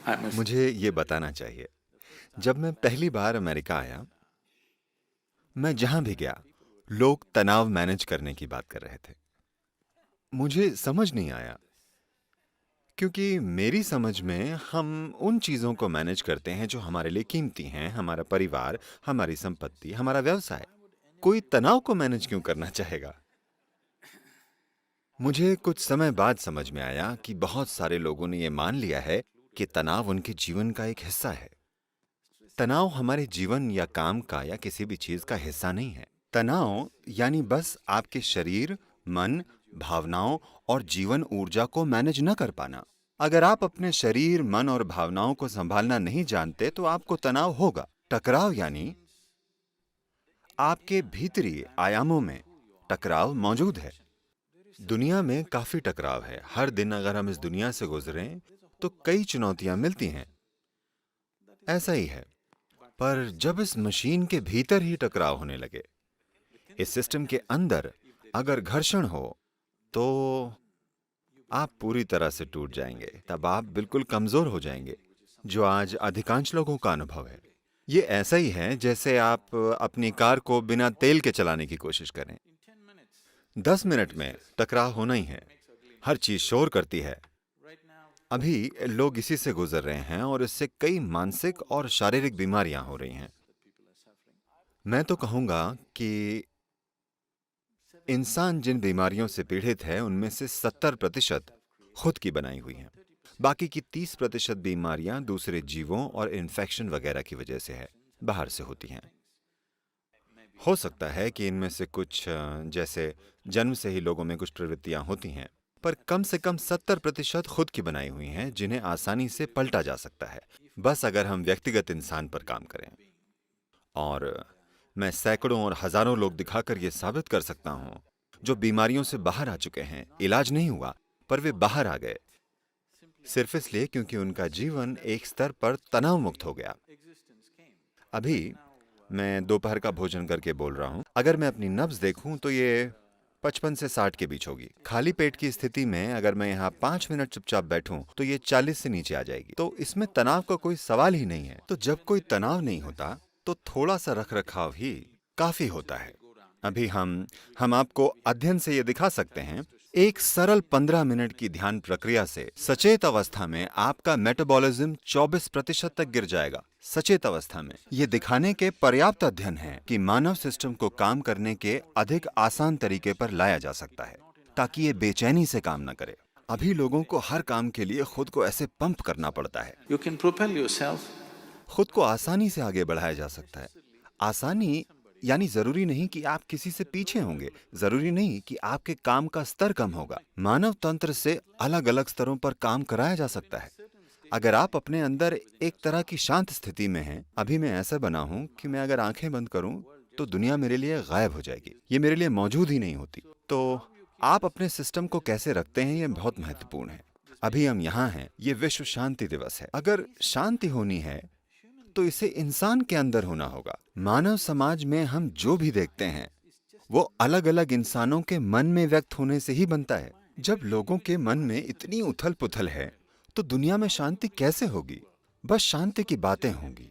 मुझे ये बताना चाहिए, जब मैं पहली बार अमेरिका आया, मैं जहां भी गया, लोग तनाव मैनेज करने की बात कर रहे थे। मुझे समझ नहीं आया, क्योंकि मेरी समझ में हम उन चीजों को मैनेज करते हैं जो हमारे लिए कीमती हैं, हमारा परिवार, हमारी संपत्ति, हमारा व्यवसाय। कोई तनाव को मैनेज क्यों करना चाहेगा? मुझे कुछ समय बाद समझ में आया कि बहुत सारे लोगों ने यह मान लिया है कि तनाव उनके जीवन का एक हिस्सा है। तनाव हमारे जीवन या काम का या किसी भी चीज का हिस्सा नहीं है। तनाव यानी बस आपके शरीर, मन, भावनाओं और जीवन ऊर्जा को मैनेज न कर पाना। अगर आप अपने शरीर, मन और भावनाओं को संभालना नहीं जानते तो आपको तनाव होगा। टकराव यानी आपके भीतरी आयामों में टकराव मौजूद है। दुनिया में काफी टकराव है। हर दिन अगर हम इस दुनिया से गुजरें तो कई चुनौतियां मिलती हैं। ऐसा ही है। पर जब इस मशीन के भीतर ही टकराव होने लगे, इस सिस्टम के अंदर अगर घर्षण हो, तो आप पूरी तरह से टूट जाएंगे। तब आप बिल्कुल कमजोर हो जाएंगे, जो आज अधिकांश लोगों का अनुभव है। ये ऐसा ही है जैसे आप अपनी कार को बिना तेल के चलाने की कोशिश करें। 10 मिनट में टकराव होना ही है। हर चीज शोर करती है। अभी लोग इसी से गुजर रहे हैं और इससे कई मानसिक और शारीरिक बीमारियां हो रही हैं। मैं तो कहूंगा कि इंसान जिन बीमारियों से पीड़ित है, उनमें से 70% खुद की बनाई हुई हैं। बाकी की 30% बीमारियां दूसरे जीवों और इन्फेक्शन वगैरह की वजह से है, बाहर से होती हैं। हो सकता है कि इनमें से कुछ जैसे जन्म से ही लोगों में कुछ प्रवृत्तियां होती हैं, पर कम से कम 70% खुद की बनाई हुई हैं, जिन्हें आसानी से पलटा जा सकता है, बस अगर हम व्यक्तिगत इंसान पर काम करें। और मैं सैकड़ों और हजारों लोग दिखाकर यह साबित कर सकता हूं, जो बीमारियों से बाहर आ चुके हैं। इलाज नहीं हुआ, पर वे बाहर आ गए, सिर्फ इसलिए क्योंकि उनका जीवन एक स्तर पर तनाव मुक्त हो गया। अभी मैं दोपहर का भोजन करके बोल रहा हूं। अगर मैं अपनी नब्ज देखूं तो ये 55 से 60 के बीच होगी। खाली पेट की स्थिति में अगर मैं यहाँ 5 मिनट चुपचाप बैठूं तो ये 40 से नीचे आ जाएगी। तो इसमें तनाव का कोई सवाल ही नहीं है। तो जब कोई तनाव नहीं होता तो थोड़ा सा रख रखाव ही काफी होता है। अभी हम आपको अध्ययन से ये दिखा सकते हैं। एक सरल 15 मिनट की ध्यान प्रक्रिया से सचेत अवस्था में आपका मेटाबॉलिज्म 24% तक गिर जाएगा। सचेत अवस्था में ये दिखाने के पर्याप्त अध्ययन हैं कि मानव सिस्टम को काम करने के अधिक आसान तरीके पर लाया जा सकता है, ताकि ये बेचैनी से काम न करे। अभी लोगों को हर काम के लिए खुद को ऐसे पंप करना पड़ता है। You can propel yourself. खुद को आसानी से आगे बढ़ाया जा सकता है। आसानी यानी जरूरी नहीं कि आप किसी से पीछे होंगे, जरूरी नहीं कि आपके काम का स्तर कम होगा। मानव तंत्र से अलग अलग स्तरों पर काम कराया जा सकता है। अगर आप अपने अंदर एक तरह की शांत स्थिति में हैं, अभी मैं ऐसा बना हूं कि मैं अगर आंखें बंद करूं तो दुनिया मेरे लिए गायब हो जाएगी, ये मेरे लिए मौजूद ही नहीं होती। तो आप अपने सिस्टम को कैसे रखते हैं, ये बहुत महत्वपूर्ण है। अभी हम यहाँ हैं, ये विश्व शांति दिवस है। अगर शांति होनी है तो इसे इंसान के अंदर होना होगा। मानव समाज में हम जो भी देखते हैं वो अलग अलग इंसानों के मन में व्यक्त होने से ही बनता है। जब लोगों के मन में इतनी उथल पुथल है तो दुनिया में शांति कैसे होगी? बस शांति की बातें होंगी,